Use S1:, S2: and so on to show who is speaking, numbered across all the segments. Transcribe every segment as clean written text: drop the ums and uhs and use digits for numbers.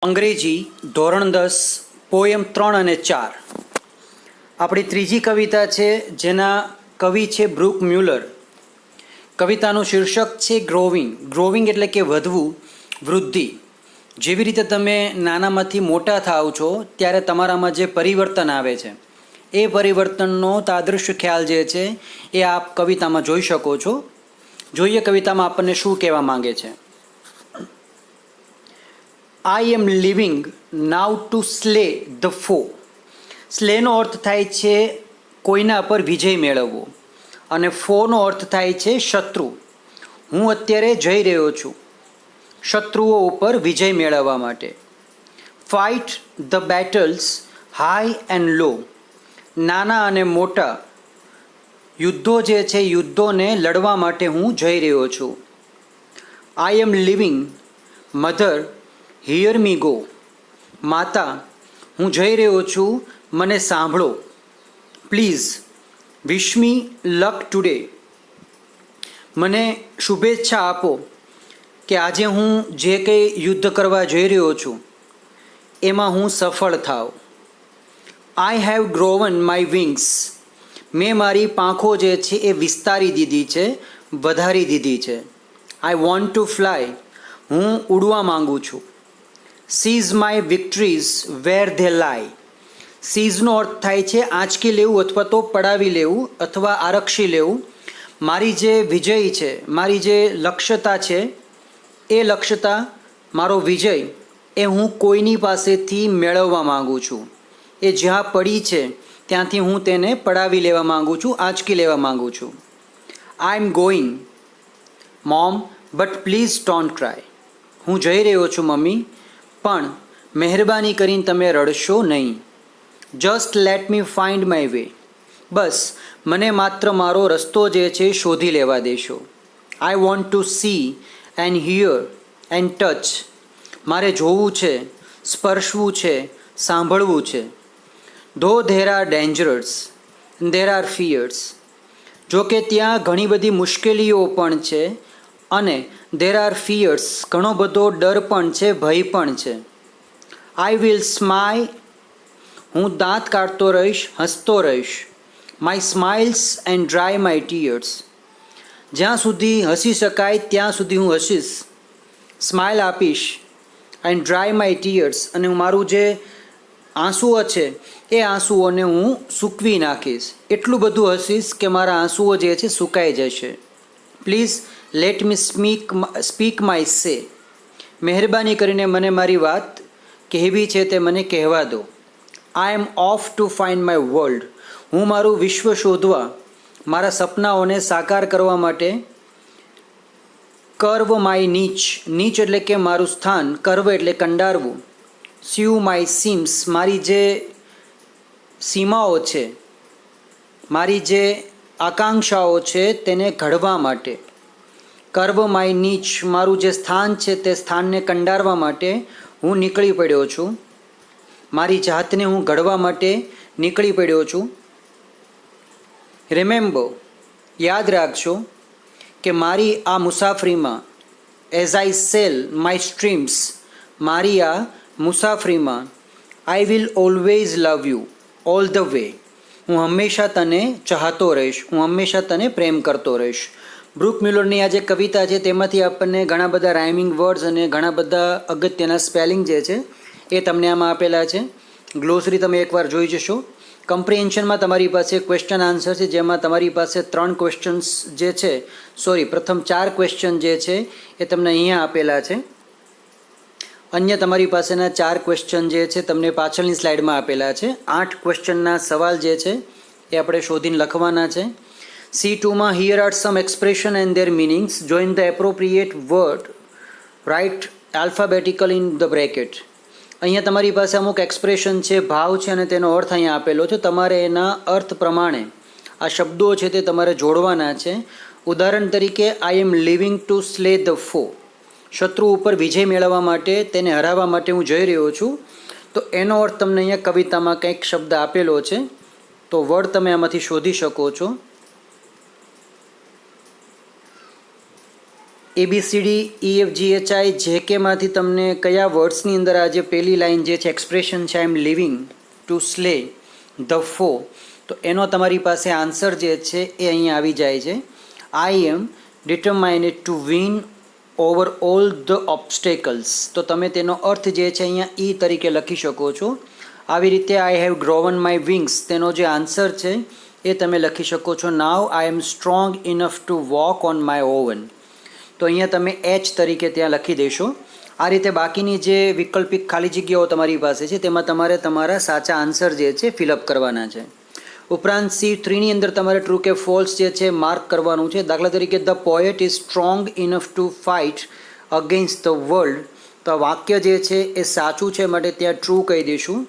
S1: અંગ્રેજી ધોરણ 10 પોયમ 3 અને 4 આપણી ત્રીજી કવિતા છે જેના કવિ છે બ્રુક મ્યુલર. કવિતાનું શીર્ષક છે ગ્રોવિંગ. ગ્રોવિંગ એટલે કે વધવું, વૃદ્ધિ. જેવી રીતે તમે નાનામાંથી મોટા થાવ છો ત્યારે તમારામાં જે પરિવર્તન આવે છે એ પરિવર્તનનો તાદૃશ ખ્યાલ જે છે એ આપ કવિતામાં જોઈ શકો છો. જોઈએ કવિતામાં આપણને શું કહેવા માંગે છે. I am living now to slay the foe. સ્લેનો અર્થ થાય છે કોઈના પર વિજય મેળવવો અને ફોનો અર્થ થાય છે શત્રુ. હું અત્યારે જઈ રહ્યો છું શત્રુઓ ઉપર વિજય મેળવવા માટે. Fight the battles high and low. નાના અને મોટા યુદ્ધો જે છે યુદ્ધોને લડવા માટે હું જઈ રહ્યો છું. I am leaving mother hear me go. માતા, હું જઈ રહ્યો છું, મને સાંભળો. Please wish me luck today. મને શુભેચ્છા આપો કે આજે હું જે કંઈ યુદ્ધ કરવા જઈ રહ્યો છું એમાં હું સફળ થાવ. I have grown my wings. મેં મારી પાંખો જે છે એ વિસ્તારી દીધી છે, વધારી દીધી છે. I want to fly. હું ઉડવા માંગુ છું. Seize my victories where they lie. સીઝનો અર્થ થાય છે આંચકી લેવું અથવા તો પડાવી લેવું અથવા આરક્ષી લેવું. મારી જે વિજય છે, મારી જે લક્ષ્યતા છે એ લક્ષ્યતા, મારો વિજય એ હું કોઈની પાસેથી મેળવવા માગું છું. એ જ્યાં પડી છે ત્યાંથી હું તેને પડાવી લેવા માગું છું, આંચકી લેવા માગું છું. I am going mom but please don't cry. હું જઈ રહ્યો છું મમ્મી, પણ મહેરબાની કરીને તમે રડશો નહીં. Just let me find my way. બસ મને માત્ર મારો રસ્તો જે છે શોધી લેવા દેશો. I want to see and hear and touch. મારે જોવું છે, સ્પર્શવું છે, સાંભળવું છે. Though there are dangerous there are fears. જો કે ત્યાં ઘણી બધી મુશ્કેલીઓ પણ છે અને ધેર આર ફિયર્સ, ઘણો બધો ડર પણ છે, ભય પણ છે. I will smile. હું દાંત કાઢતો રહીશ, હસતો રહીશ. My smiles and dry my tears. જ્યાં સુધી હસી શકાય ત્યાં સુધી હું હસીશ, સ્માઇલ આપીશ. એન્ડ ડ્રાય માય ટીયર્સ, અને મારું જે આંસુઓ છે એ આંસુઓને હું સૂકવી નાખીશ. એટલું બધું હસીશ કે મારા આંસુઓ જે છે સુકાઈ જશે. Please let me speak my સે. મહેરબાની કરીને મને મારી વાત કહેવી છે તે મને કહેવા દો. I am off to find my world. હું મારું વિશ્વ શોધવા, મારા સપનાઓને સાકાર કરવા માટે કર્વ માય નીચ. નીચ એટલે કે મારું સ્થાન, કર્વ એટલે કંડારવું. સ્યુ માય સીમ્સ. મારી જે સીમાઓ છે, મારી જે આકાંક્ષાઓ છે તેને ઘડવા માટે. કર્વ માય નીચ, મારું જે સ્થાન છે તે સ્થાનને કંડારવા માટે હું નીકળી પડ્યો છું. મારી જાતને હું ઘડવા માટે નીકળી પડ્યો છું. રિમેમ્બર, યાદ રાખજો કે મારી આ મુસાફરીમાં, as I cell my streams, મારી આ મુસાફરીમાં, I will always love you all the way. હું હંમેશા તને ચાહતો રહીશ, હું હંમેશા તને પ્રેમ કરતો રહીશ. બ્રુક મ્યુલરની આ જે કવિતા છે તેમાંથી આપણને ઘણા બધા રાઇમિંગ વર્ડ્સ અને ઘણા બધા અગત્યના સ્પેલિંગ જે છે એ તમને આમાં આપેલા છે. ગ્લોસરી તમે એકવાર જોઈ જશો. કમ્પ્રિહેન્શનમાં તમારી પાસે ક્વેશ્ચન આન્સર છે જેમાં તમારી પાસે 3 ક્વેશ્ચન્સ જે છે, પ્રથમ 4 ક્વેશ્ચન જે છે એ તમને અહીંયા આપેલા છે. અન્ય તમારી પાસેના 4 ક્વેશ્ચન જે છે તમને પાછળની સ્લાઇડમાં આપેલા છે. 8 ક્વેશ્ચનના સવાલ જે છે એ આપણે શોધીને લખવાના છે. C2માં here are some expression and their meanings. Join the appropriate word, write alphabetical in the bracket. અહીંયા તમારી પાસે અમુક એક્સપ્રેશન છે, ભાવ છે અને તેનો અર્થ અહીંયા આપેલો છે. તમારે એના અર્થ પ્રમાણે આ શબ્દો છે તે તમારે જોડવાના છે. ઉદાહરણ તરીકે, આઈ એમ લિવિંગ ટુ સ્લે ધ ફો. શત્રુ ઉપર વિજય મેળવવા માટે, તેને હરાવવા માટે હું જઈ રહ્યો છું. તો એનો અર્થ તમને અહીંયા કવિતામાં કંઈક શબ્દ આપેલો છે, તો વર્ડ તમે આમાંથી શોધી શકો છો. ABCDEFGHI જે કેમાંથી તમને કયા વર્ડ્સની અંદર આ જે પહેલી લાઈન જે છે એક્સપ્રેશન છે I am living two સ્લે the ફો, તો એનો તમારી પાસે આન્સર જે છે એ અહીંયા આવી જાય છે. I am determined to win over all the obstacles. તો તમે તેનો અર્થ જે છે અહીંયા ઈ તરીકે લખી શકો છો. આવી રીતે I have grown my wings, તેનો જે આન્સર છે એ તમે લખી શકો છો. Now I am strong enough to walk on my own. તો અહીંયા તમે એચ તરીકે ત્યાં લખી દેશો. આ રીતે બાકીની જે વૈકલ્પિક ખાલી જગ્યાઓ તમારી પાસે છે તેમાં તમારે તમારા સાચા આન્સર જે છે ફિલઅપ કરવાના છે. ઉપરાંત C3ની અંદર તમારે ટ્રુ કે ફોલ્સ જે છે માર્ક કરવાનું છે. દાખલા તરીકે the poet is strong enough to fight against the world. તો આ વાક્ય જે છે એ સાચું છે માટે ત્યાં ટ્રુ કહી દઈશું.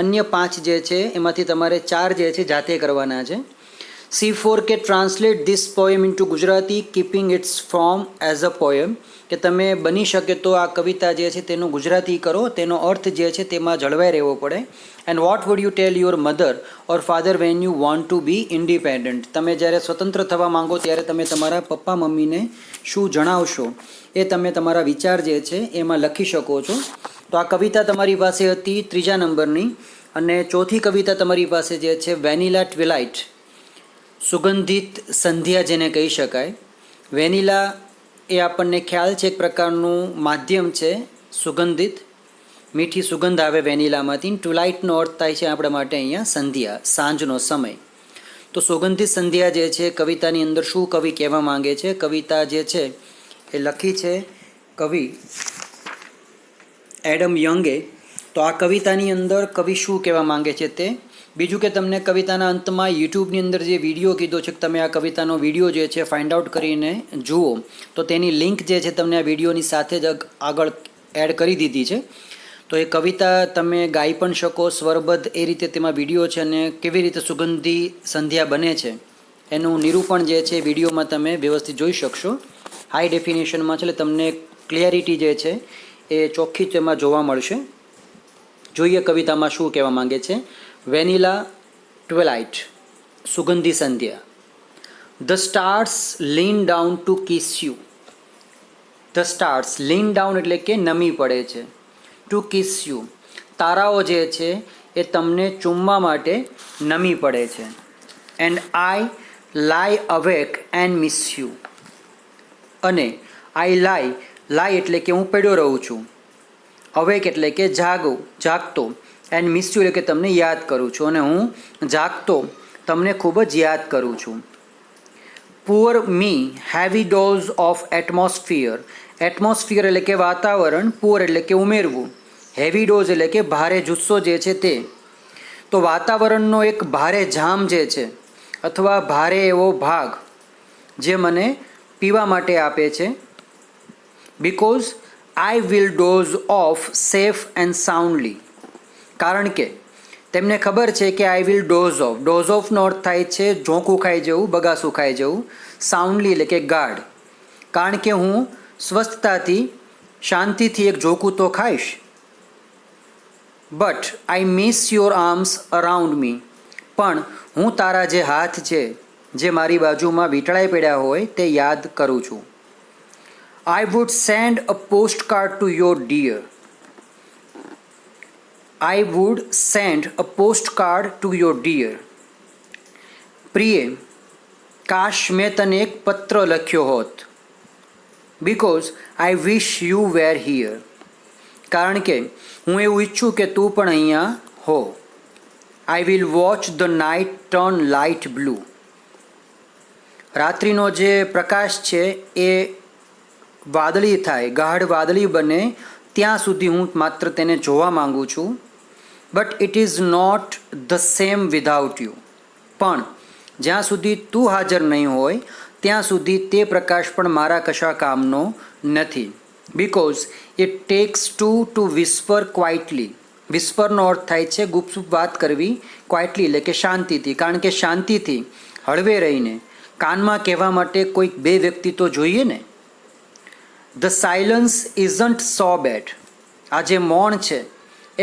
S1: અન્ય 5 જે છે એમાંથી તમારે 4 જે છે જાતે કરવાના છે. C4 કે translate this poem into Gujarati keeping its form as a poem, કે તમે બની શકે તો આ કવિતા જે છે તેનું ગુજરાતી કરો, તેનો અર્થ જે છે તેમાં જળવાઈ રહેવો પડે. And what would you tell your mother or father when you want to be independent. તમે જ્યારે સ્વતંત્ર થવા માંગો ત્યારે તમે તમારા પપ્પા મમ્મીને શું જણાવશો એ તમે તમારા વિચાર જે છે એમાં લખી શકો છો. તો આ કવિતા તમારી પાસે હતી 3જા નંબરની. અને ચોથી કવિતા તમારી પાસે જે છે વેનીલા ટ્વિલાઇટ, સુગંધિત સંધ્યા જેને કહી શકાય. વેનીલા એ આપણને ખ્યાલ છે એક પ્રકારનું માધ્યમ છે, સુગંધિત મીઠી સુગંધ આવે વેનીલામાંથી. ટ્વિલાઇટનો અર્થ થાય છે આપણા માટે અહીંયા સંધ્યા, સાંજનો સમય. તો સુગંધિત સંધ્યા જે છે કવિતાની અંદર શું કવિ કહેવા માંગે છે? કવિતા જે છે એ લખી છે કવિ એડમ યંગે. તો આ કવિતાની અંદર કવિ શું કહેવા માંગે છે તે. બીજું કે તમને કવિતાના અંતમાં યુટ્યુબની અંદર જે વિડીયો કીધો છે કે તમે આ કવિતાનો વિડીયો જે છે ફાઇન્ડ આઉટ કરીને જુઓ, તો તેની લિંક જે છે તમને આ વિડીયોની સાથે જ આગળ એડ કરી દીધી છે. તો એ કવિતા તમે ગાઈ પણ શકો, સ્વરબદ્ધ એ રીતે તેમાં વિડીયો છે. અને કેવી રીતે સુગંધી સંધ્યા બને છે એનું નિરૂપણ જે છે વિડીયોમાં તમે વ્યવસ્થિત જોઈ શકશો. હાઈ ડેફિનેશનમાં છે, એટલે તમને ક્લિયરિટી જે છે એ ચોખ્ખી તેમાં જોવા મળશે. જોઈએ કવિતામાં શું કહેવા માંગે છે. વેનીલા ટ્વિલાઇટ, સુગંધી સંધ્યા. The stars lean down to kiss you. The stars lean down એટલે કે નમી પડે છે. ટુ કિસ યુ, તારાઓ જે છે એ તમને ચૂમવા માટે નમી પડે છે. એન્ડ આઈ લાઈ અવેક એન્ડ મિસ યુ. અને આઈ લાઈ એટલે કે હું પડ્યો રહું છું. અવેક એટલે કે જાગતો. એન્ડ મિસ યુ એટલે કે તમને યાદ કરું છું. અને હું જાગતો તમને ખૂબ જ યાદ કરું છું. Poor me heavy dose of atmosphere. Atmosphere એટલે કે વાતાવરણ, પુઅર એટલે કે ઉમેરવું, હેવી ડોઝ એટલે કે ભારે જુસ્સો જે છે તે. તો વાતાવરણનો એક ભારે જામ જે છે અથવા ભારે એવો ભાગ જે મને પીવા માટે આપે છે. Because I will doze off safe and soundly. કારણ કે તેમને ખબર છે કે I will doze off. Doze ઓફનો અર્થ થાય છે ઝોંકું ખાઈ જવું, બગાસું ખાઈ જવું. સાઉન્ડલી એટલે કે ગાઢ. કારણ કે હું સ્વસ્થતાથી, શાંતિથી એક ઝોકું તો ખાઈશ. But I miss your arms around me. પણ હું તારા જે હાથ છે જે મારી બાજુમાં વીંટળાઈ પડ્યા હોય તે યાદ કરું છું. I would send a post card to your dear. I would send a postcard to your dear. પ્રિય, કાશ મેં તને એક પત્ર લખ્યો હોત. Because I wish you were here. કારણ કે હું એવું ઈચ્છું કે તું પણ અહીંયા હો. I will watch the night turn light blue. રાત્રિનો જે પ્રકાશ છે એ વાદળી થાય, ગાઢ વાદળી બને ત્યાં સુધી હું માત્ર તેને જોવા માંગુ છું. But it is not the same without you. પણ જ્યાં સુધી તું હાજર નહીં હોય ત્યાં સુધી તે પ્રકાશ પણ મારા કશા કામનો નથી. Because it takes to whisper quietly. વિસ્પરનો અર્થ થાય છે ગુપચુપ વાત કરવી, ક્વાઇટલી એટલે કે શાંતિથી. કારણ કે શાંતિથી, હળવે રહીને કાનમાં કહેવા માટે કોઈક બે વ્યક્તિ તો જોઈએ ને. The silence isn't so bad. આ જે મૌન છે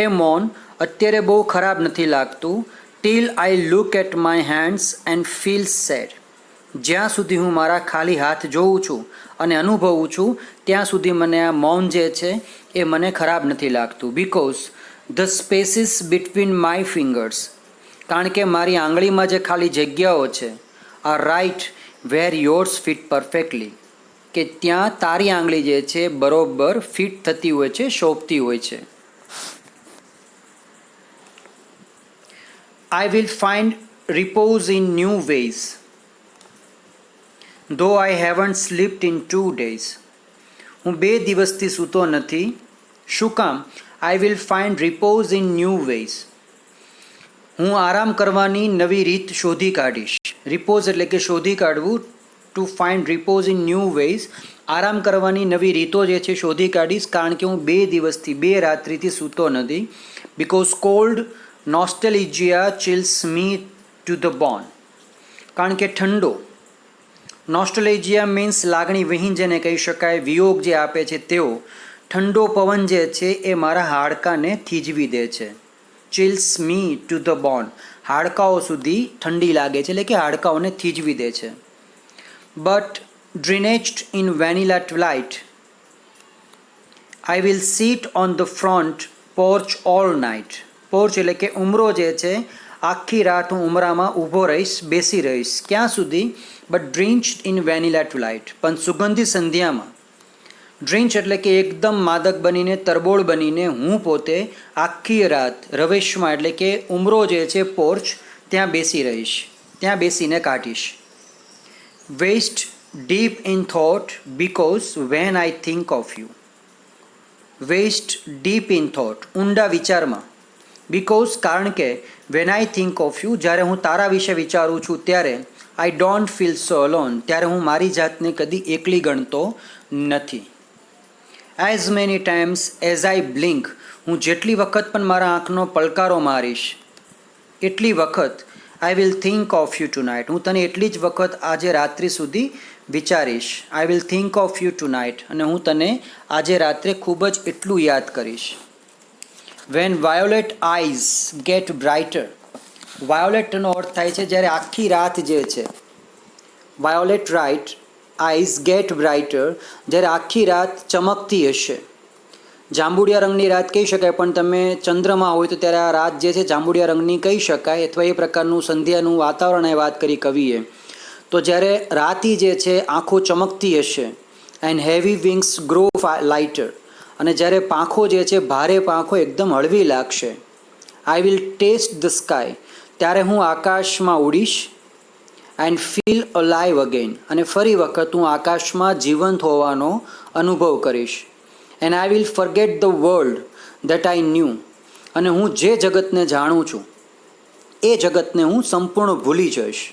S1: એ મૌન અત્યારે બહુ ખરાબ નથી લાગતું. Till I look at my hands and feel sad. જ્યાં સુધી હું મારા ખાલી હાથ જોઉં છું અને અનુભવું છું ત્યાં સુધી મને આ મૌન જે છે એ મને ખરાબ નથી લાગતું. Because the spaces between my fingers, કારણ કે મારી આંગળીમાં જે ખાલી જગ્યાઓ છે, are right where yours fit perfectly, કે ત્યાં તારી આંગળી જે છે બરોબર ફિટ થતી હોય છે, શોભતી હોય છે. I will find repose in new ways, though I haven't slept in 2 days. હું 2 દિવસથી સૂતો નથી. શું કામ? I will find repose in new ways. હું આરામ કરવાની નવી રીત શોધી કાઢીશ. રિપોઝ એટલે કે શોધી કાઢવું. To find repose in new ways, આરામ કરવાની નવી રીતો જે છે શોધી કાઢીશ, કારણ કે હું 2 દિવસથી 2 રાત્રિથી સૂતો નથી. Because cold nostalgia chills me to the bone, કારણ કે ઠંડો, નોસ્ટેલ્જિયા મીન્સ લાગણી વિહીન જેને કહી શકાય, વિયોગ જે આપે છે તેઓ, ઠંડો પવન જે છે એ મારા હાડકાને થીજવી દે છે. ચિલ્સ મી ટુ ધ બોન, હાડકાઓ સુધી ઠંડી લાગે છે, એટલે કે હાડકાઓને થીજવી દે છે. But drenched in vanilla twilight I will sit on the front porch all night. Porch એટલે કે ઉમરો જે છે, આખી રાત હું ઉમરામાં ઊભો રહીશ, બેસી રહીશ. ક્યાં સુધી? બટ ડ્રિન્ચ્ડ ઇન વેનિલા ટ્વાઇલાઇટ, પણ સુગંધી સંધ્યામાં. ડ્રિન્ચ એટલે કે એકદમ માદક બનીને, તરબોળ બનીને હું પોતે આખી રાત રવેશમાં એટલે કે ઉમરો જે છે પોર્ચ, ત્યાં બેસી રહીશ, ત્યાં બેસીને કાઢીશ. Waist deep in thought because when I think of you. Waist deep in thought, ઊંડા વિચારમાં. બિકોઝ કારણ કે when I think of you, જ્યારે હું તારા વિશે વિચારું છું ત્યારે, I don't feel so alone, ત્યારે હું મારી જાતને કદી એકલી ગણતો નથી. As many times as I blink, હું જેટલી વખત પણ મારા આંખનો પલકારો મારીશ એટલી વખત I will think of you tonight, હું તને એટલી જ વખત આજે રાત્રિ સુધી વિચારીશ. I will think of you tonight, અને હું તને આજે રાત્રે ખૂબ જ એટલું યાદ કરીશ. When violet eyes get brighter, વાયોલેટનો અર્થ થાય છે જ્યારે આખી રાત જે છે, violet right eyes get brighter, જ્યારે આખી રાત ચમકતી હશે. જાંબુડિયા રંગની રાત કહી શકાય, પણ તમે ચંદ્રમાં હોય તો ત્યારે આ રાત જે છે જાંબુડિયા રંગની કહી શકાય, અથવા એ પ્રકારનું સંધ્યાનું વાતાવરણ એ વાત કરી કવિએ. તો જ્યારે રાતી જે છે આંખો ચમકતી હશે, and heavy wings grow lighter, અને જ્યારે પાંખો જે છે ભારે પાંખો એકદમ હળવી લાગશે. I will taste the sky, ત્યારે હું આકાશમાં ઉડીશ. એન્ડ ફીલ અલાઇવ અગેન, અને ફરી વખત હું આકાશમાં જીવંત હોવાનો અનુભવ કરીશ. And I will forget the world that I knew, અને હું જે જગતને જાણું છું એ જગતને હું સંપૂર્ણ ભૂલી જઈશ.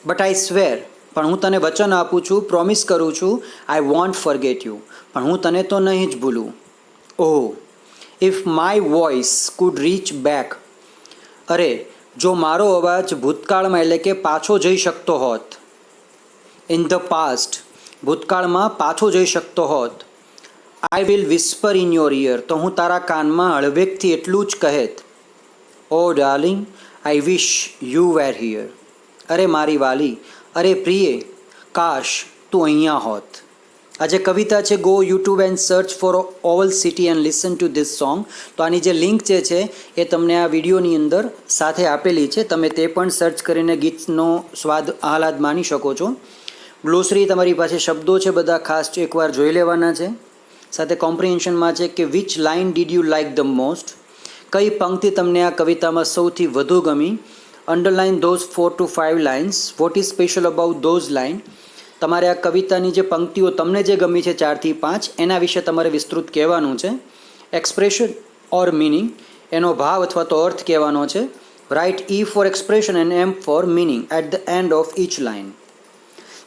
S1: બટ આઈ સ્વેર, પણ હું તને વચન આપું છું, પ્રોમિસ કરું છું, આઈ વોન્ટ ફર્ગેટ યુ, પણ હું તને તો નહીં જ ભૂલું. Oh, if my voice could reach back, અરે જો મારો અવાજ ભૂતકાળમાં એટલે કે પાછો જઈ શકતો હોત, ઇન ધ પાસ્ટ, ભૂતકાળમાં પાછો જઈ શકતો હોત, I will whisper in your ear, તો હું તારા કાનમાં હળવેકથી એટલું જ કહેત, oh darling I wish you were here, અરે મારી વાલી, અરે પ્રિય, કાશ તું અહીંયા હોત. આ જે કવિતા છે, go YouTube and search for Oval city and listen to this song. તો આની જે લિંક જે છે એ તમને આ વિડીયોની અંદર સાથે આપેલી છે, તમે તે પણ સર્ચ કરીને ગીતનો સ્વાદ આહલાદ માણી શકો છો. ગ્લોસરી તમારી પાસે શબ્દો છે બધા ખાસ એકવાર જોઈ લેવાના છે. સાથે કોમ્પ્રિહેન્શનમાં છે કે which line did you like the most, કઈ પંક્તિ તમને આ કવિતામાં સૌથી વધુ ગમી. Underline those 4 to 5 lines, what is special about those line. તમારે આ કવિતાની જે પંક્તિઓ તમને જે ગમી છે 4 થી 5, એના વિશે તમારે વિસ્તૃત કહેવાનું છે. એક્સપ્રેશન ઓર મિનિંગ, એનો ભાવ અથવા તો અર્થ કહેવાનો છે. Write E for expression and M for meaning at the end of each line.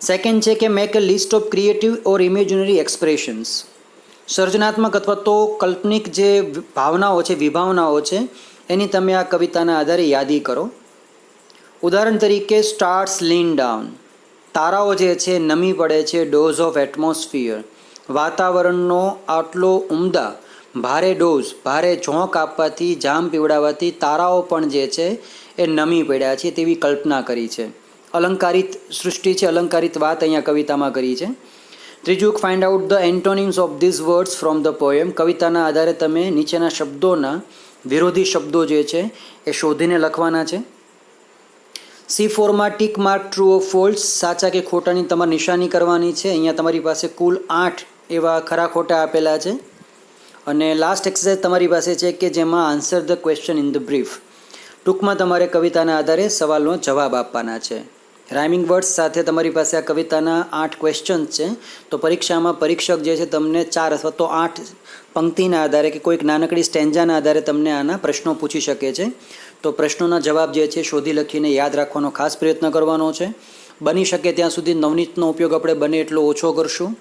S1: Second છે કે make a list of creative or imaginary expressions, સર્જનાત્મક અથવા તો કાલ્પનિક જે ભાવનાઓ છે, વિભાવનાઓ છે, એની તમે આ કવિતાના આધારે યાદી કરો. ઉદાહરણ તરીકે સ્ટાર્સ લીન ડાઉન, તારાઓ જે છે નમી પડે છે. ડોઝ ઓફ એટમોસ્ફિયર, વાતાવરણનો આટલો ઉમદા ભારે ડોઝ, ભારે ઝોંક આપવાથી, જામ પીવડાવવાથી તારાઓ પણ જે છે એ નમી પડ્યા છે તેવી કલ્પના કરી છે. અલંકારિત સૃષ્ટિ છે, અલંકારિત વાત અહીંયા કવિતામાં કરી છે. ત્રીજું, find out the antonyms of these words from the poem. કવિતાના આધારે તમે નીચેના શબ્દોના વિરોધી શબ્દો જે છે એ શોધીને લખવાના છે. C4માં tick mark true of false, સાચા કે ખોટાની તમારે નિશાની કરવાની છે. અહીંયા તમારી પાસે કુલ 8 એવા ખરા ખોટા આપેલા છે. અને લાસ્ટ એક્સરસાઇઝ તમારી પાસે છે કે જેમાં answer the question in the brief. ટૂંકમાં તમારે કવિતાના આધારે સવાલનો જવાબ આપવાના છે. રાઇમિંગ વર્ડ્સ સાથે તમારી પાસે આ કવિતાના 8 ક્વેશ્ચન્સ છે. તો પરીક્ષામાં પરીક્ષક જે છે તમને 4 અથવા તો 8 પંક્તિના આધારે કે કોઈક નાનકડી સ્ટેન્જાના આધારે તમને આના પ્રશ્નો પૂછી શકે છે. તો પ્રશ્નોના જવાબ જે છે શોધી લખીને યાદ રાખવાનો ખાસ પ્રયત્ન કરવાનો છે. બની શકે ત્યાં સુધી નવનીતનો ઉપયોગ આપણે બને એટલો ઓછો કરશું.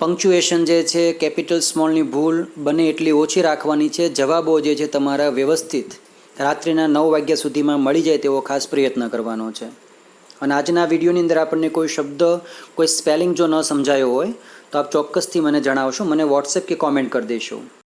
S1: પંક્ચ્યુએશન જે છે, કેપિટલ સ્મોલની ભૂલ બને એટલી ઓછી રાખવાની છે. જવાબો જે છે તમારા વ્યવસ્થિત રાત્રિના 9 વાગ્યા સુધીમાં મળી જાય તેવો ખાસ પ્રયત્ન કરવાનો છે. અને આજના વિડીયોની અંદર આપણને કોઈ શબ્દ, કોઈ સ્પેલિંગ જો ન સમજાયો હોય તો આપ ચોક્કસથી મને જણાવશો, મને વોટ્સએપ કે કોમેન્ટ કરી દેશો.